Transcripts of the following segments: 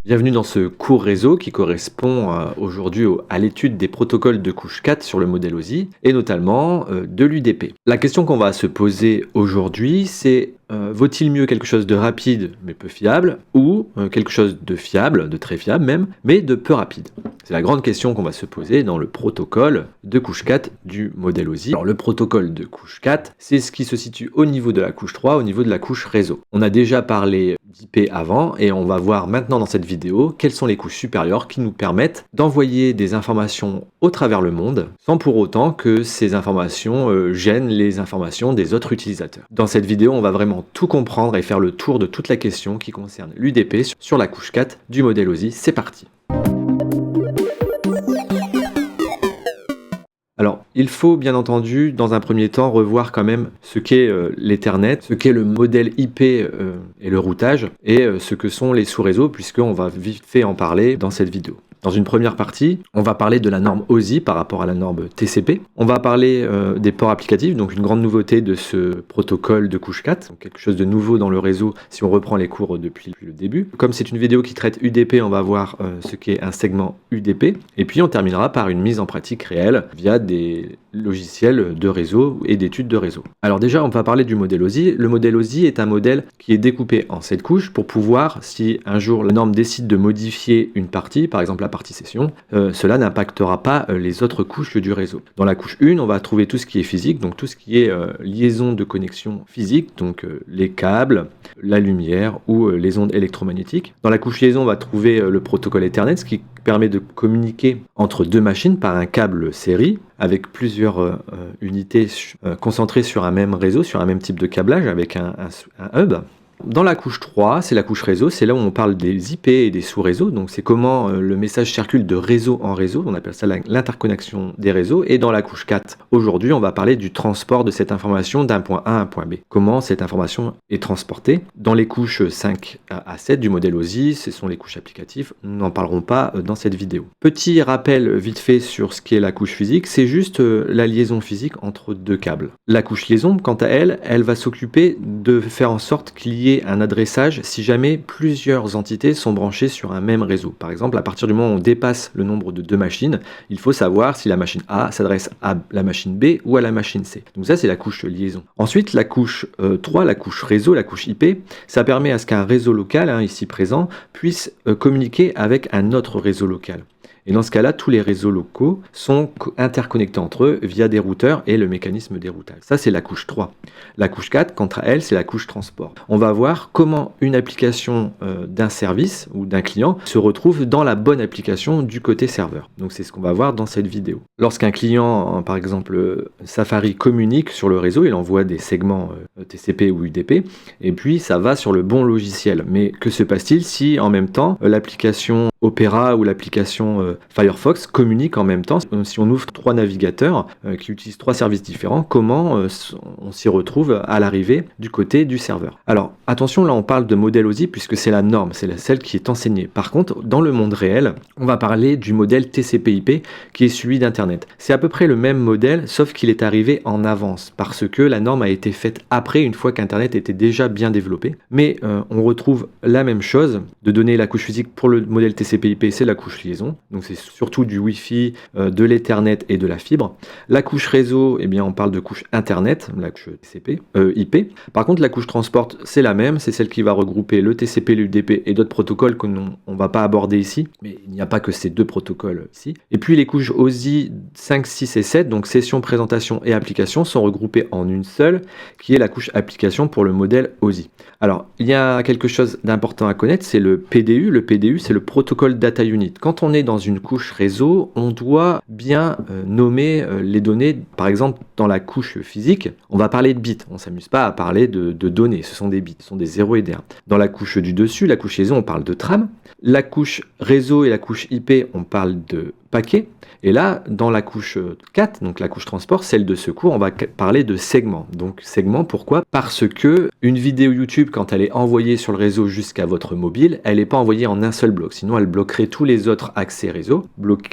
Bienvenue dans ce cours réseau qui correspond aujourd'hui à l'étude des protocoles de couche 4 sur le modèle OSI et notamment de l'UDP. La question qu'on va se poser aujourd'hui, c'est vaut-il mieux quelque chose de rapide mais peu fiable ou quelque chose de fiable, de très fiable même, mais de peu rapide? C'est la grande question qu'on va se poser dans le protocole de couche 4 du modèle OSI. Alors le protocole de couche 4, c'est ce qui se situe au niveau de la couche 3, au niveau de la couche réseau. On a déjà parlé d'IP avant et on va voir maintenant dans cette vidéo quelles sont les couches supérieures qui nous permettent d'envoyer des informations au travers le monde sans pour autant que ces informations gênent les informations des autres utilisateurs. Dans cette vidéo, on va vraiment tout comprendre et faire le tour de toute la question qui concerne l'UDP sur la couche 4 du modèle OSI. C'est parti! Alors, il faut bien entendu, dans un premier temps, revoir quand même ce qu'est l'Ethernet, ce qu'est le modèle IP et le routage, et ce que sont les sous-réseaux, puisqu'on va vite fait en parler dans cette vidéo. Dans une première partie, on va parler de la norme OSI par rapport à la norme TCP. On va parler des ports applicatifs, donc une grande nouveauté de ce protocole de couche 4, donc quelque chose de nouveau dans le réseau si on reprend les cours depuis le début. Comme c'est une vidéo qui traite UDP, on va voir ce qu'est un segment UDP, et puis on terminera par une mise en pratique réelle via des logiciels de réseau et d'études de réseau. Alors déjà, on va parler du modèle OSI. Le modèle OSI est un modèle qui est découpé en 7 couches pour pouvoir, si un jour la norme décide de modifier une partie, par exemple la partie session, cela n'impactera pas les autres couches du réseau. Dans la couche 1, on va trouver tout ce qui est physique, donc tout ce qui est liaison de connexion physique, donc les câbles, la lumière ou les ondes électromagnétiques. Dans la couche liaison, on va trouver le protocole Ethernet, ce qui permet de communiquer entre deux machines par un câble série avec plusieurs unités concentrées sur un même réseau, sur un même type de câblage avec un hub. Dans la couche 3, c'est la couche réseau, c'est là où on parle des IP et des sous-réseaux, donc c'est comment le message circule de réseau en réseau, on appelle ça l'interconnexion des réseaux, et dans la couche 4, aujourd'hui, on va parler du transport de cette information d'un point A à un point B, comment cette information est transportée. Dans les couches 5 à 7 du modèle OSI, ce sont les couches applicatives, nous n'en parlerons pas dans cette vidéo. Petit rappel vite fait sur ce qu'est la couche physique, c'est juste la liaison physique entre deux câbles. La couche liaison, quant à elle, elle va s'occuper de faire en sorte qu'il y ait un adressage si jamais plusieurs entités sont branchées sur un même réseau. Par exemple, à partir du moment où on dépasse le nombre de deux machines, il faut savoir si la machine A s'adresse à la machine B ou à la machine C. Donc ça, c'est la couche liaison. Ensuite, la couche 3, la couche réseau, la couche IP, ça permet à ce qu'un réseau local, ici présent, puisse communiquer avec un autre réseau local. Et dans ce cas-là, tous les réseaux locaux sont interconnectés entre eux via des routeurs et le mécanisme des routages. Ça, c'est la couche 3. La couche 4, quant à elle, c'est la couche transport. On va voir comment une application d'un service ou d'un client se retrouve dans la bonne application du côté serveur. Donc c'est ce qu'on va voir dans cette vidéo. Lorsqu'un client, par exemple Safari, communique sur le réseau, il envoie des segments TCP ou UDP, et puis ça va sur le bon logiciel. Mais que se passe-t-il si en même temps l'application Opera ou l'application Firefox communiquent en même temps? Si on ouvre 3 navigateurs qui utilisent 3 services différents, comment on s'y retrouve à l'arrivée du côté du serveur? Alors attention, là on parle de modèle OSI puisque c'est la norme, c'est celle qui est enseignée. Par contre, dans le monde réel, on va parler du modèle TCP/IP qui est celui d'Internet. C'est à peu près le même modèle, sauf qu'il est arrivé en avance parce que la norme a été faite après, une fois qu'Internet était déjà bien développé. Mais on retrouve la même chose, de donner la couche physique pour le modèle TCP/IP, c'est la couche liaison. Donc c'est surtout du Wi-Fi, de l'Ethernet et de la fibre. La couche réseau, eh bien on parle de couche Internet, la couche TCP, IP. Par contre, la couche transport, c'est la même, c'est celle qui va regrouper le TCP, l'UDP et d'autres protocoles que on ne va pas aborder ici, mais il n'y a pas que ces deux protocoles ici. Et puis les couches OSI 5, 6 et 7, donc session, présentation et application, sont regroupées en une seule, qui est la couche application pour le modèle OSI. Alors, il y a quelque chose d'important à connaître, c'est le PDU. Le PDU, c'est le Protocol Data Unit. Quand on est dans une couche réseau, on doit bien nommer les données. Par exemple, dans la couche physique, on va parler de bits. On ne s'amuse pas à parler de données. Ce sont des bits, ce sont des 0 et des 1. Dans la couche du dessus, la couche liaison, on parle de trame. La couche réseau et la couche IP, on parle de paquets. Et là, dans la couche 4, donc la couche transport, celle de secours, on va parler de segments. Donc segments, pourquoi? Parce que une vidéo YouTube, quand elle est envoyée sur le réseau jusqu'à votre mobile, elle n'est pas envoyée en un seul bloc, sinon elle bloquerait tous les autres accès réseau.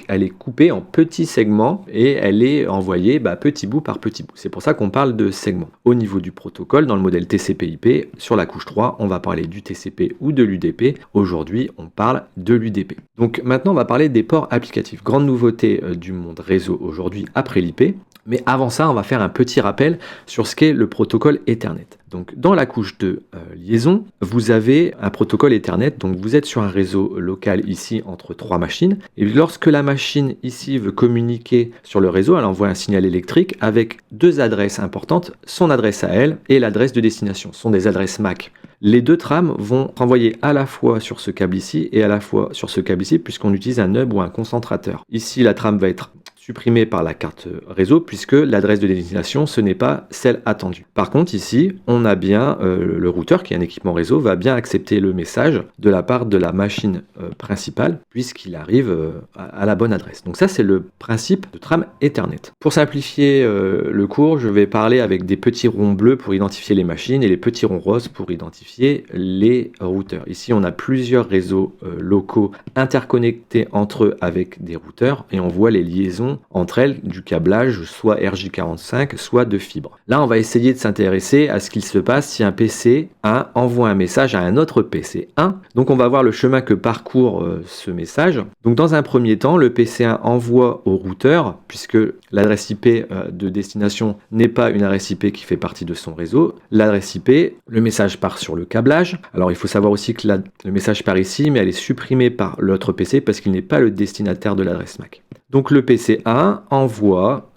Elle est coupée en petits segments et elle est envoyée petit bout par petit bout. C'est pour ça qu'on parle de segments. Au niveau du protocole, dans le modèle TCP/IP, sur la couche 3, on va parler du TCP ou de l'UDP. Aujourd'hui, on parle de l'UDP. Donc maintenant, on va parler des ports applicatifs. Grande nouveauté du monde réseau aujourd'hui après l'IP. Mais avant ça, on va faire un petit rappel sur ce qu'est le protocole Ethernet. Donc dans la couche de liaison, vous avez un protocole Ethernet. Donc vous êtes sur un réseau local ici entre 3 machines. Et lorsque la machine ici veut communiquer sur le réseau, elle envoie un signal électrique avec 2 adresses importantes, son adresse à elle et l'adresse de destination. Ce sont des adresses MAC. Les 2 trames vont renvoyer à la fois sur ce câble ici et à la fois sur ce câble ici puisqu'on utilise un hub ou un concentrateur. Ici, la trame va être supprimée par la carte réseau puisque l'adresse de destination, ce n'est pas celle attendue. Par contre, ici, on a bien le routeur qui est un équipement réseau va bien accepter le message de la part de la machine principale puisqu'il arrive à la bonne adresse. Donc ça, c'est le principe de trame Ethernet. Pour simplifier le cours, je vais parler avec des petits ronds bleus pour identifier les machines et les petits ronds roses pour identifier les routeurs. Ici, on a plusieurs réseaux locaux interconnectés entre eux avec des routeurs et on voit les liaisons entre elles du câblage soit RJ45 soit de fibre. Là, on va essayer de s'intéresser à ce qu'il se passe si un PC1 envoie un message à un autre PC1. Donc on va voir le chemin que parcourt ce message. Donc dans un premier temps, le PC1 envoie au routeur, puisque l'adresse IP de destination n'est pas une adresse IP qui fait partie de son réseau. L'adresse IP, le message part sur le câblage. Alors il faut savoir aussi que le message part ici, mais elle est supprimée par l'autre PC parce qu'il n'est pas le destinataire de l'adresse MAC. Donc le PC1 envoie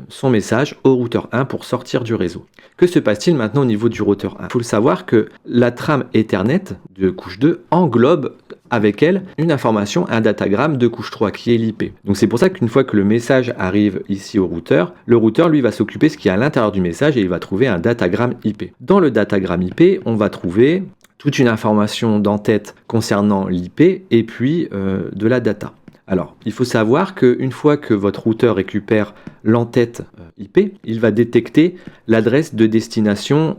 son message au routeur 1 pour sortir du réseau. Que se passe-t-il maintenant au niveau du routeur 1? Il faut le savoir que la trame Ethernet de couche 2 englobe avec elle une information, un datagramme de couche 3 qui est l'IP. Donc c'est pour ça qu'une fois que le message arrive ici au routeur, le routeur lui va s'occuper de ce qui est à l'intérieur du message et il va trouver un datagramme IP. Dans le datagramme IP, on va trouver toute une information d'entête concernant l'IP et puis de la data. Alors, il faut savoir qu'une fois que votre routeur récupère l'entête IP, il va détecter l'adresse de destination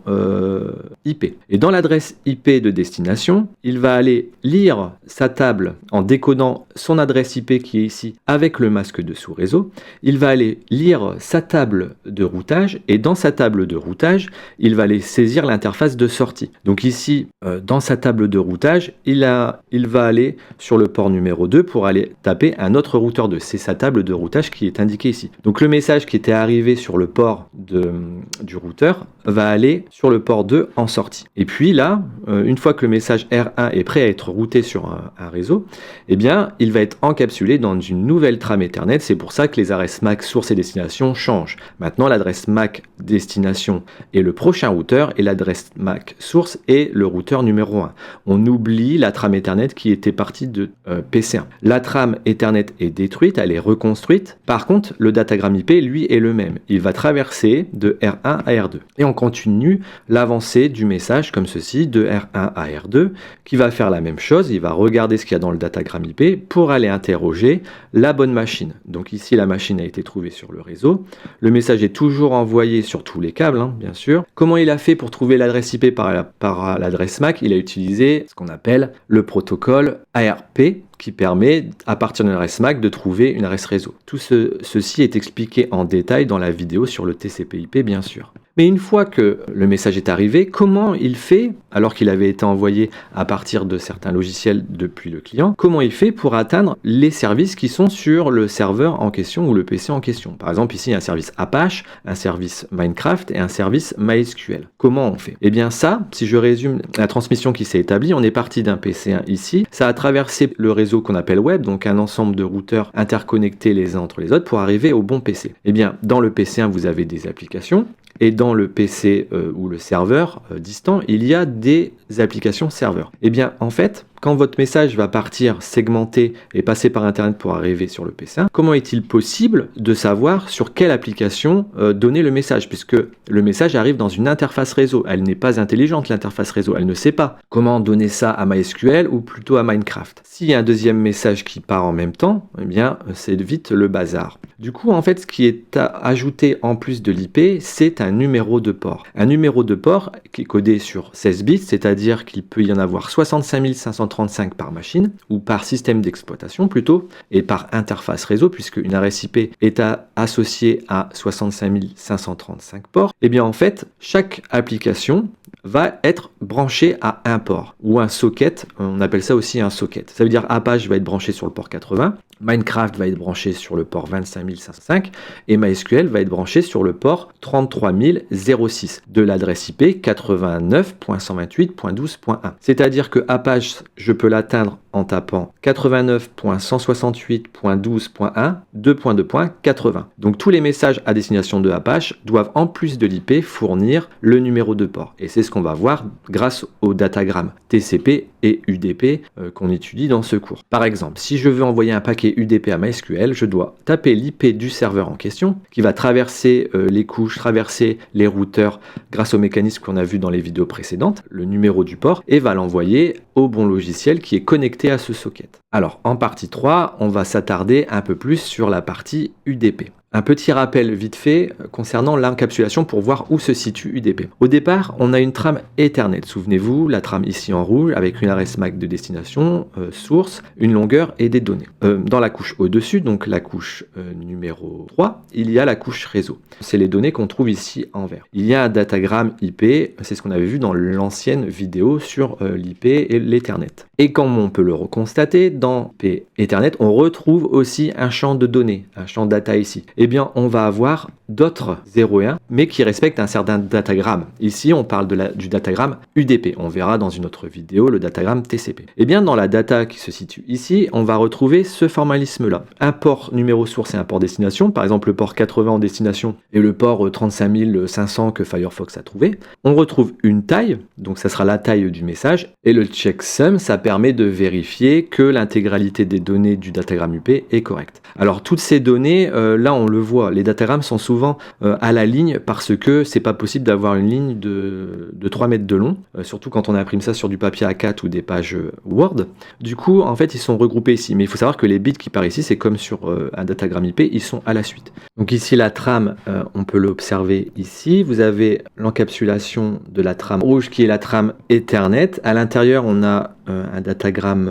IP. Et dans l'adresse IP de destination, il va aller lire sa table en décodant son adresse IP qui est ici avec le masque de sous-réseau. Il va aller lire sa table de routage et dans sa table de routage, il va aller saisir l'interface de sortie. Donc ici, dans sa table de routage, il va aller sur le port numéro 2 pour aller taper un autre routeur 2. C'est sa table de routage qui est indiquée ici. Donc le message qui était arrivé sur le port du routeur va aller sur le port 2 en sortie. Et puis là, une fois que le message R1 est prêt à être routé sur un réseau, eh bien, il va être encapsulé dans une nouvelle trame Ethernet. C'est pour ça que les adresses MAC source et destination changent. Maintenant, l'adresse MAC destination est le prochain routeur et l'adresse MAC source est le routeur numéro 1. On oublie la trame Ethernet qui était partie de PC1. La trame Ethernet est détruite, elle est reconstruite. Par contre, le datagramme IP, lui, est le même. Il va traverser de R1 à R2. Et on continue l'avancée du message comme ceci, de R1 à R2, qui va faire la même chose. Il va regarder ce qu'il y a dans le datagramme IP pour aller interroger la bonne machine. Donc ici, la machine a été trouvée sur le réseau. Le message est toujours envoyé sur tous les câbles, bien sûr. Comment il a fait pour trouver l'adresse IP par l'adresse MAC? Il a utilisé ce qu'on appelle le protocole ARP, qui permet, à partir d'une adresse MAC, de trouver une adresse réseau. Tout ceci est expliqué en détail dans la vidéo sur le TCP/IP, bien sûr. Mais une fois que le message est arrivé, comment il fait, alors qu'il avait été envoyé à partir de certains logiciels depuis le client, comment il fait pour atteindre les services qui sont sur le serveur en question ou le PC en question? Par exemple, ici, il y a un service Apache, un service Minecraft et un service MySQL. Comment on fait? Eh bien ça, si je résume la transmission qui s'est établie, on est parti d'un PC1 ici, ça a traversé le réseau qu'on appelle web, donc un ensemble de routeurs interconnectés les uns entre les autres pour arriver au bon PC. Eh bien, dans le PC1, vous avez des applications. Et dans le PC ou le serveur distant, il y a des applications serveurs. Et bien, en fait, quand votre message va partir segmenté et passer par Internet pour arriver sur le PC1, comment est-il possible de savoir sur quelle application donner le message, puisque le message arrive dans une interface réseau. Elle n'est pas intelligente, l'interface réseau. Elle ne sait pas comment donner ça à MySQL ou plutôt à Minecraft. S'il y a un deuxième message qui part en même temps, eh bien, c'est vite le bazar. Du coup, en fait, ce qui est ajouté en plus de l'IP, c'est un numéro de port. Un numéro de port qui est codé sur 16 bits, c'est-à-dire qu'il peut y en avoir 65 535 par machine, ou par système d'exploitation plutôt, et par interface réseau, puisque une adresse IP est associée à 65 535 ports. Et bien en fait, chaque application va être branchée à un port, ou un socket, on appelle ça aussi un socket. Ça veut dire Apache va être branché sur le port 80, Minecraft va être branché sur le port 25 505 et MySQL va être branché sur le port 33006 de l'adresse IP 89.128.12.1. C'est-à-dire que Apache, je peux l'atteindre en tapant 89.168.12.1 2.2.80. Donc tous les messages à destination de Apache doivent en plus de l'IP fournir le numéro de port. Et c'est ce qu'on va voir grâce aux datagrammes TCP et UDP qu'on étudie dans ce cours. Par exemple, si je veux envoyer un paquet UDP à MySQL, je dois taper l'IP du serveur en question qui va traverser les couches, traverser les routeurs grâce au mécanisme qu'on a vu dans les vidéos précédentes, le numéro du port, et va l'envoyer au bon logiciel qui est connecté à ce socket. Alors en partie 3, on va s'attarder un peu plus sur la partie UDP. Un petit rappel vite fait concernant l'encapsulation pour voir où se situe UDP. Au départ, on a une trame Ethernet. Souvenez-vous, la trame ici en rouge avec une adresse MAC de destination, source, une longueur et des données. Dans la couche au-dessus, donc la couche numéro 3, il y a la couche réseau. C'est les données qu'on trouve ici en vert. Il y a un datagramme IP, c'est ce qu'on avait vu dans l'ancienne vidéo sur l'IP et l'Ethernet. Et comme on peut le reconstater, dans P Ethernet, on retrouve aussi un champ de données, un champ data ici. Eh bien, on va avoir d'autres 0 et 1, mais qui respectent un certain datagramme. Ici, on parle du datagramme UDP. On verra dans une autre vidéo le datagramme TCP. Eh bien, dans la data qui se situe ici, on va retrouver ce formalisme-là. Un port numéro source et un port destination, par exemple le port 80 en destination et le port 35 500 que Firefox a trouvé. On retrouve une taille, donc ça sera la taille du message, et le checksum, ça permet de vérifier que l'intégralité des données du datagramme UP est correcte. Alors, toutes ces données, là, on le voit, les datagrammes sont souvent à la ligne parce que c'est pas possible d'avoir une ligne de 3 mètres de long, surtout quand on imprime ça sur du papier A4 ou des pages Word. Du coup, en fait, ils sont regroupés ici. Mais il faut savoir que les bits qui partent ici, c'est comme sur un datagramme IP, ils sont à la suite. Donc ici, la trame, on peut l'observer ici. Vous avez l'encapsulation de la trame rouge qui est la trame Ethernet. À l'intérieur, on a un datagramme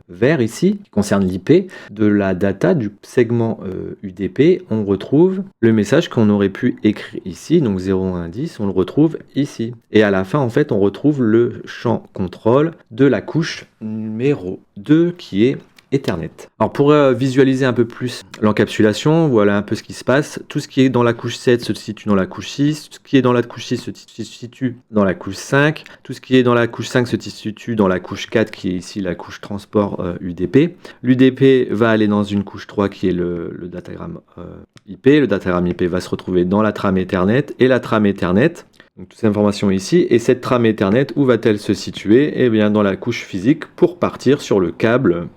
vert ici, qui concerne l'IP. De la data, du segment UDP, on retrouve le message qu'on aurait pu écrire ici, donc 0110, on le retrouve ici. Et à la fin, en fait, on retrouve le champ contrôle de la couche numéro 2 qui est Ethernet. Alors pour visualiser un peu plus l'encapsulation, voilà un peu ce qui se passe. Tout ce qui est dans la couche 7 se situe dans la couche 6, tout ce qui est dans la couche 6 se situe dans la couche 5, tout ce qui est dans la couche 5 se situe dans la couche 4 qui est ici la couche transport UDP. L'UDP va aller dans une couche 3 qui est le datagramme IP. Le datagramme IP va se retrouver dans la trame Ethernet et la trame Ethernet. Donc, toutes ces informations ici, et cette trame Ethernet, où va-t-elle se situer? Eh bien dans la couche physique pour partir sur le câble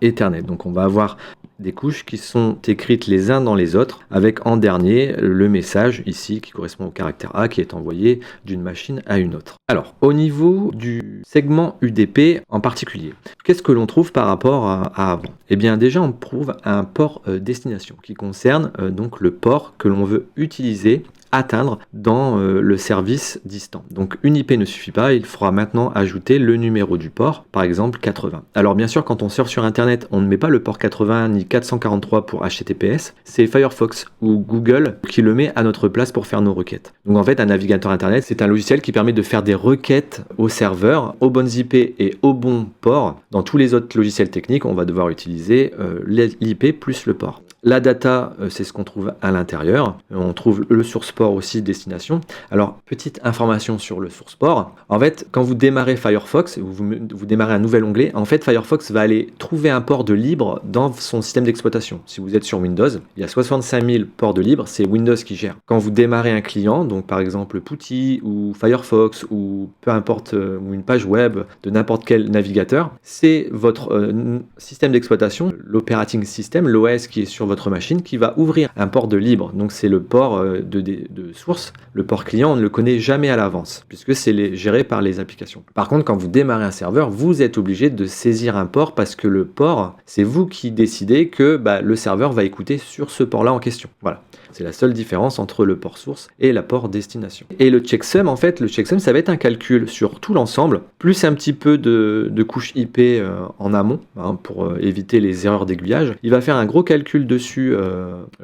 Ethernet. Donc on va avoir des couches qui sont écrites les uns dans les autres, avec en dernier le message ici qui correspond au caractère A qui est envoyé d'une machine à une autre. Alors au niveau du segment UDP en particulier, qu'est-ce que l'on trouve par rapport à avant? Eh bien déjà on trouve un port destination qui concerne donc le port que l'on veut utiliser atteindre dans le service distant. Donc une IP ne suffit pas, il faudra maintenant ajouter le numéro du port, par exemple 80. Alors bien sûr quand on surfe sur internet, on ne met pas le port 80 ni 443 pour HTTPS, c'est Firefox ou Google qui le met à notre place pour faire nos requêtes. Donc en fait un navigateur internet, c'est un logiciel qui permet de faire des requêtes au serveur, aux bonnes IP et au bon port. Dans tous les autres logiciels techniques, on va devoir utiliser l'IP plus le port. La data, c'est ce qu'on trouve à l'intérieur. On trouve le source port aussi, destination. Alors, petite information sur le source port. En fait, quand vous démarrez Firefox, vous démarrez un nouvel onglet, en fait, Firefox va aller trouver un port de libre dans son système d'exploitation. Si vous êtes sur Windows, il y a 65 000 ports de libre, c'est Windows qui gère. Quand vous démarrez un client, donc par exemple Putty ou Firefox ou peu importe, ou une page web de n'importe quel navigateur, c'est votre système d'exploitation, l'operating system, l'OS qui est sur votre machine, qui va ouvrir un port de libre. Donc c'est le port de source. Le port client, on ne le connaît jamais à l'avance, puisque c'est géré par les applications. Par contre, quand vous démarrez un serveur, vous êtes obligé de saisir un port, parce que le port, c'est vous qui décidez que le serveur va écouter sur ce port-là en question. Voilà. C'est la seule différence entre le port source et la port destination. Et le checksum, en fait, le checksum, ça va être un calcul sur tout l'ensemble, plus un petit peu de couche IP en amont, pour éviter les erreurs d'aiguillage. Il va faire un gros calcul dessus,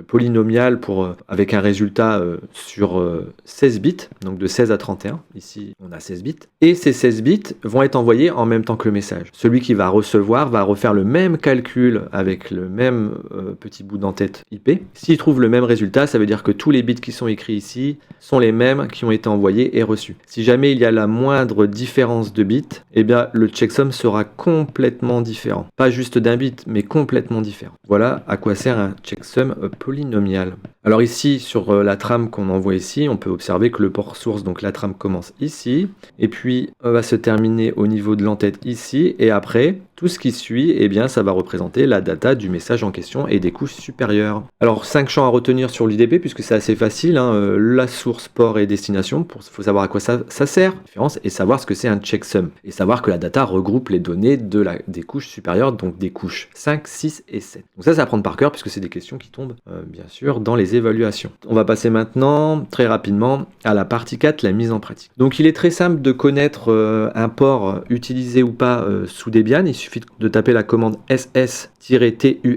polynomial, avec un résultat sur 16 bits, donc de 16 à 31. Ici, on a 16 bits. Et ces 16 bits vont être envoyés en même temps que le message. Celui qui va recevoir va refaire le même calcul avec le même petit bout d'entête IP. S'il trouve le même résultat, ça veut dire que tous les bits qui sont écrits ici sont les mêmes qui ont été envoyés et reçus. Si jamais il y a la moindre différence de bits, eh bien le checksum sera complètement différent. Pas juste d'un bit, mais complètement différent. Voilà à quoi sert un checksum polynomial. Alors ici, sur la trame qu'on envoie ici, on peut observer que le port source, donc la trame commence ici, et puis va se terminer au niveau de l'entête ici, et après, tout ce qui suit, eh bien, ça va représenter la data du message en question et des couches supérieures. Alors, 5 champs à retenir sur l'UDP, puisque c'est assez facile, la source, port et destination, il faut savoir à quoi ça sert, et savoir ce que c'est un checksum, et savoir que la data regroupe les données des couches supérieures, donc des couches 5, 6 et 7. Donc ça à prendre par cœur, puisque c'est des questions qui tombent, bien sûr, dans les évaluations. On va passer maintenant, très rapidement, à la partie 4, la mise en pratique. Donc il est très simple de connaître un port utilisé ou pas sous Debian. Il suffit de taper la commande ss-tulpn.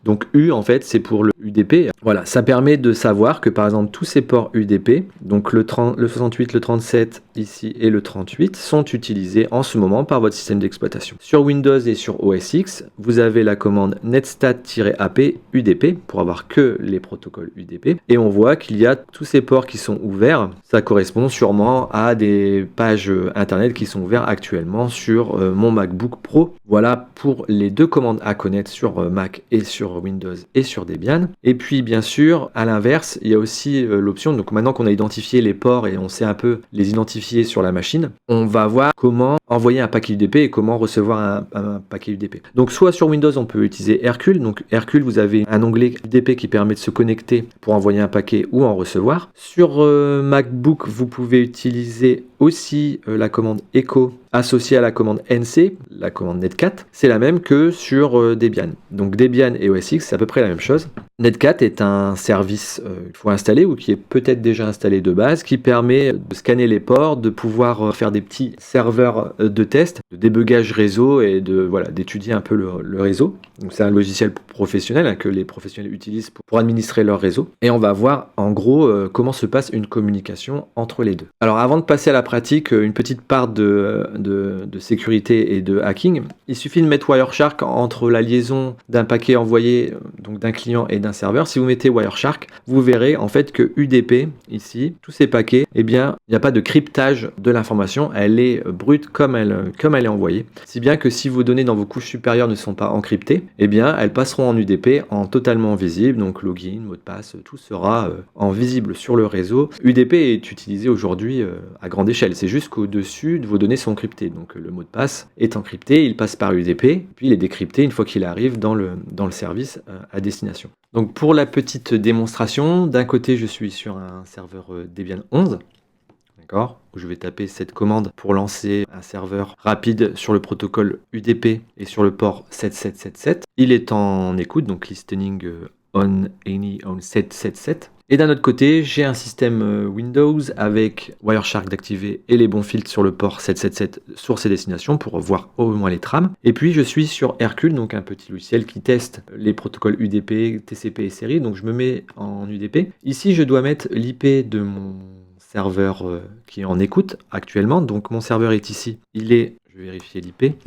Donc U, en fait, c'est pour le UDP. Voilà, ça permet de savoir que, par exemple, tous ces ports UDP, donc le 68, le 37 ici et le 38, sont utilisés en ce moment par votre système d'exploitation. Sur Windows et sur OS X, vous avez la commande netstat-ap UDP pour avoir que les protocoles UDP. Et on voit qu'il y a tous ces ports qui sont ouverts. Ça correspond sûrement à des pages internet qui sont ouvertes actuellement sur mon MacBook Pro. Voilà pour les deux commandes à connaître sur Mac et sur Windows et sur Debian. Et puis bien sûr, à l'inverse, il y a aussi l'option, donc maintenant qu'on a identifié les ports et on sait un peu les identifier sur la machine, on va voir comment envoyer un paquet UDP et comment recevoir un paquet UDP. Donc soit sur Windows, on peut utiliser Hercule. Donc Hercule, vous avez un onglet UDP qui permet de se connecter pour envoyer un paquet ou en recevoir. Sur MacBook, vous pouvez utiliser aussi la commande echo associée à la commande NC, la commande netcat. C'est la même que sur Debian. Donc Debian et OS X, c'est à peu près la même chose. Netcat est un service qu'il faut installer ou qui est peut-être déjà installé de base, qui permet de scanner les ports, de pouvoir faire des petits serveurs de test, de débugage réseau et d'étudier un peu le réseau. Donc c'est un logiciel professionnel que les professionnels utilisent pour administrer leur réseau. Et on va voir en gros comment se passe une communication entre les deux. Alors avant de passer à la pratique, une petite part de sécurité et de hacking. Il suffit de mettre Wireshark entre la liaison d'un paquet envoyé donc d'un client et d'un serveur. Si vous mettez Wireshark, vous verrez en fait que UDP, ici, tous ces paquets, eh bien, il n'y a pas de cryptage de l'information. Elle est brute comme elle est envoyée. Si bien que si vos données dans vos couches supérieures ne sont pas encryptées, eh bien, elles passeront en UDP en totalement visible. Donc login, mot de passe, tout sera en visible sur le réseau. UDP est utilisé aujourd'hui à grande échelle. C'est juste qu'au-dessus de vos données sont encryptées. Donc le mot de passe est encrypté, il passe par UDP, puis il est décrypté une fois qu'il arrive dans le service à destination. Donc pour la petite démonstration, d'un côté je suis sur un serveur Debian 11, d'accord, où je vais taper cette commande pour lancer un serveur rapide sur le protocole UDP et sur le port 7777. Il est en écoute, donc listening on any on 777. Et d'un autre côté, j'ai un système Windows avec Wireshark d'activer et les bons filtres sur le port 777 source et destination pour voir au moins les trames. Et puis je suis sur Hercule, donc un petit logiciel qui teste les protocoles UDP, TCP et série. Donc je me mets en UDP. Ici, je dois mettre l'IP de mon serveur qui est en écoute actuellement. Donc mon serveur est ici. Je vais vérifier l'IP.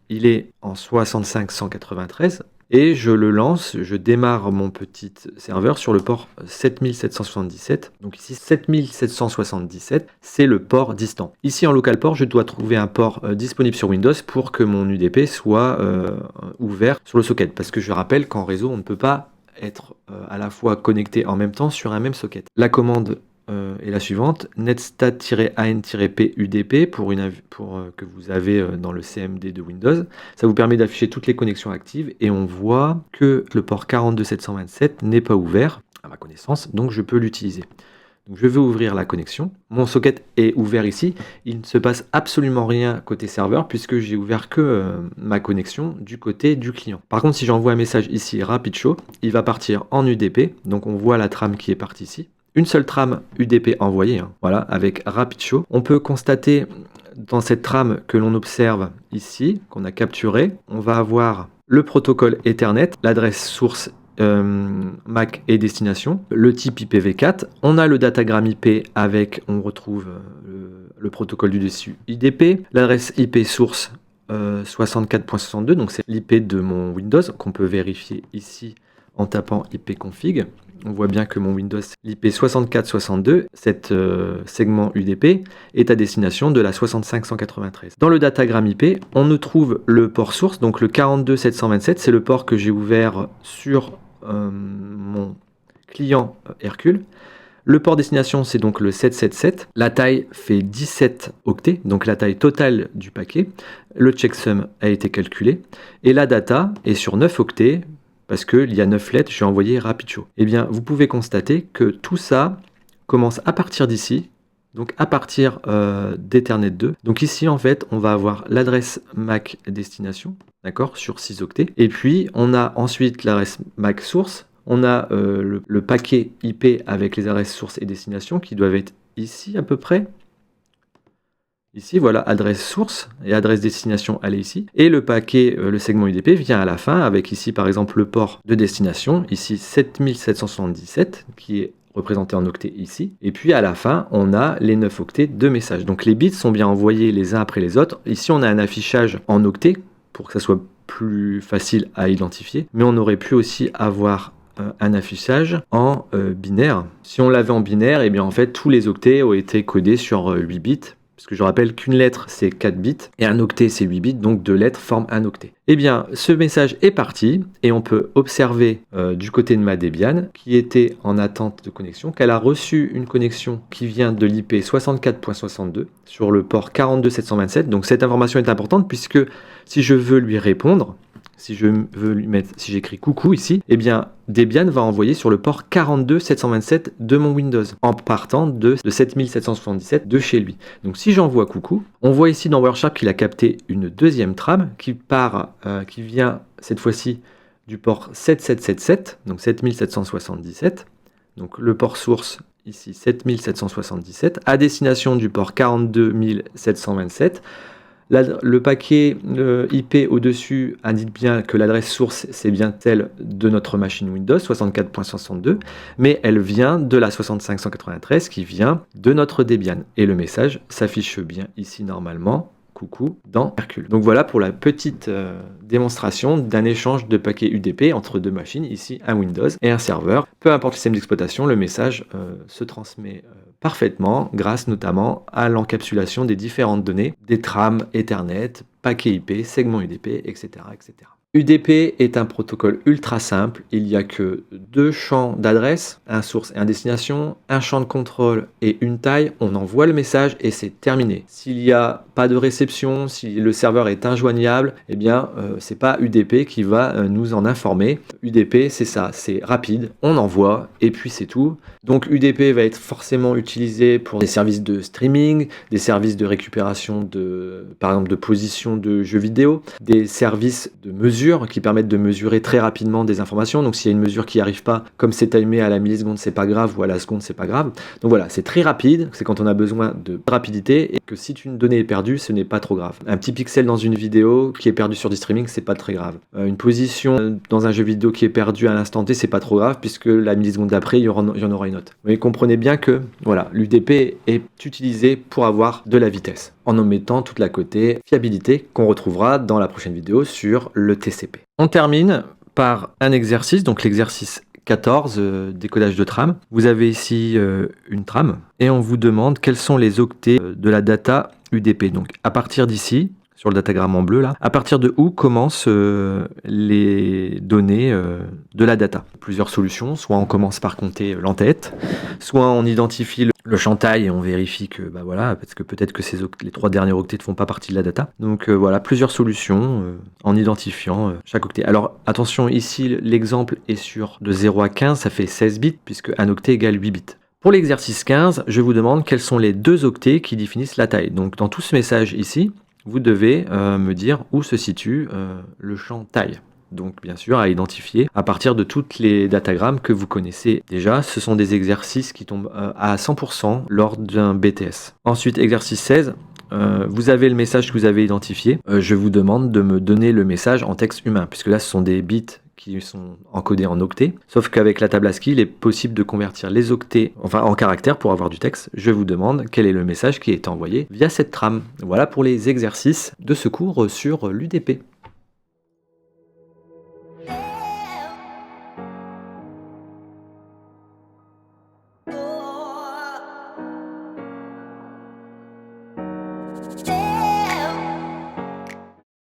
Il est en 65 193. et je le lance, je démarre mon petit serveur sur le port 7777. Donc ici 7777, c'est le port distant. Ici en local port, je dois trouver un port disponible sur Windows pour que mon UDP soit ouvert sur le socket, parce que je rappelle qu'en réseau, on ne peut pas être à la fois connecté en même temps sur un même socket. La commande est la suivante, netstat-an-p UDP pour que vous avez dans le CMD de Windows. Ça vous permet d'afficher toutes les connexions actives et on voit que le port 42727 n'est pas ouvert à ma connaissance, donc je peux l'utiliser. Donc je vais ouvrir la connexion. Mon socket est ouvert ici. Il ne se passe absolument rien côté serveur puisque j'ai ouvert que ma connexion du côté du client. Par contre, si j'envoie un message ici rapid show, il va partir en UDP. Donc on voit la trame qui est partie ici. Une seule trame UDP envoyée, voilà, avec rapid show. On peut constater dans cette trame que l'on observe ici, qu'on a capturé, on va avoir le protocole Ethernet, l'adresse source MAC et destination, le type IPv4, on a le datagramme IP avec, on retrouve le protocole du dessus IDP, l'adresse IP source 64.62, donc c'est l'IP de mon Windows qu'on peut vérifier ici en tapant ipconfig. On voit bien que mon Windows, l'IP 64.62, cet segment UDP, est à destination de la 65.193. Dans le datagramme IP, on nous trouve le port source, donc le 42.727, c'est le port que j'ai ouvert sur mon client Hercule. Le port destination, c'est donc le 777. La taille fait 17 octets, donc la taille totale du paquet. Le checksum a été calculé. Et la data est sur 9 octets, parce qu'il y a 9 lettres, j'ai envoyé rapid show. Eh bien, vous pouvez constater que tout ça commence à partir d'ici, donc à partir d'Ethernet 2. Donc ici, en fait, on va avoir l'adresse MAC destination, d'accord, sur 6 octets. Et puis, on a ensuite l'adresse MAC source. On a le paquet IP avec les adresses source et destination qui doivent être ici à peu près. Ici, voilà, adresse source et adresse destination, elle est ici. Et le paquet, le segment UDP vient à la fin avec ici, par exemple, le port de destination, ici 7777, qui est représenté en octets ici. Et puis à la fin, on a les 9 octets de messages. Donc les bits sont bien envoyés les uns après les autres. Ici, on a un affichage en octets pour que ça soit plus facile à identifier. Mais on aurait pu aussi avoir un affichage en binaire. Si on l'avait en binaire, et bien en fait, tous les octets ont été codés sur 8 bits. Parce que je rappelle qu'une lettre, c'est 4 bits, et un octet, c'est 8 bits, donc 2 lettres forment un octet. Eh bien, ce message est parti, et on peut observer du côté de ma Debian, qui était en attente de connexion, qu'elle a reçu une connexion qui vient de l'IP 64.62 sur le port 42727. Donc cette information est importante, puisque si je veux lui répondre, si je veux lui mettre, si j'écris coucou ici, eh bien Debian va envoyer sur le port 42727 de mon Windows, en partant de 7777 de chez lui. Donc si j'envoie coucou, on voit ici dans Wireshark qu'il a capté une deuxième trame qui vient cette fois-ci du port 7777, donc 7777, donc le port source ici 7777, à destination du port 42727. Le paquet IP au-dessus indique bien que l'adresse source, c'est bien celle de notre machine Windows, 64.62, mais elle vient de la 65.193 qui vient de notre Debian. Et le message s'affiche bien ici normalement, coucou, dans Hercule. Donc voilà pour la petite démonstration d'un échange de paquets UDP entre deux machines, ici un Windows et un serveur. Peu importe le système d'exploitation, le message se transmet parfaitement grâce notamment à l'encapsulation des différentes données, des trames Ethernet, paquets IP, segments UDP, etc., etc. UDP est un protocole ultra simple, il n'y a que 2 champs d'adresse, un source et un destination, un champ de contrôle et une taille, on envoie le message et c'est terminé. S'il n'y a pas de réception, si le serveur est injoignable, eh bien c'est pas UDP qui va nous en informer. UDP c'est ça, c'est rapide, on envoie et puis c'est tout. Donc UDP va être forcément utilisé pour des services de streaming, des services de récupération par exemple de position de jeux vidéo, des services de mesure qui permettent de mesurer très rapidement des informations. Donc s'il y a une mesure qui n'arrive pas, comme c'est timé à la milliseconde, c'est pas grave, ou à la seconde, c'est pas grave. Donc voilà, c'est très rapide, c'est quand on a besoin de rapidité, et que si une donnée est perdue, ce n'est pas trop grave. Un petit pixel dans une vidéo qui est perdu sur du streaming, c'est pas très grave. Une position dans un jeu vidéo qui est perdue à l'instant T, c'est pas trop grave, puisque la milliseconde d'après, il y en aura une autre. Mais comprenez bien que voilà, l'UDP est utilisé pour avoir de la vitesse, en omettant toute la côté fiabilité qu'on retrouvera dans la prochaine vidéo sur le TCP. On termine par un exercice, donc l'exercice 14, décodage de trame. Vous avez ici une trame et on vous demande quels sont les octets de la data UDP. Donc à partir d'ici, sur le datagramme en bleu là, à partir de où commencent les données de la data. Plusieurs solutions, soit on commence par compter l'entête, soit on identifie le champ taille et on vérifie que, bah voilà, parce que peut-être que les 3 derniers octets ne font pas partie de la data. Donc voilà, plusieurs solutions en identifiant chaque octet. Alors attention, ici l'exemple est sur de 0 à 15, ça fait 16 bits, puisque un octet égale 8 bits. Pour l'exercice 15, je vous demande quels sont les 2 octets qui définissent la taille. Donc dans tout ce message ici, vous devez me dire où se situe le champ taille. Donc bien sûr à identifier à partir de toutes les datagrammes que vous connaissez déjà. Ce sont des exercices qui tombent à 100% lors d'un BTS. Ensuite exercice 16, vous avez le message que vous avez identifié. Je vous demande de me donner le message en texte humain, puisque là ce sont des bits qui sont encodés en octets. Sauf qu'avec la table ASCII, il est possible de convertir les octets en caractères pour avoir du texte. Je vous demande quel est le message qui est envoyé via cette trame. Voilà pour les exercices de ce cours sur l'UDP. Oh.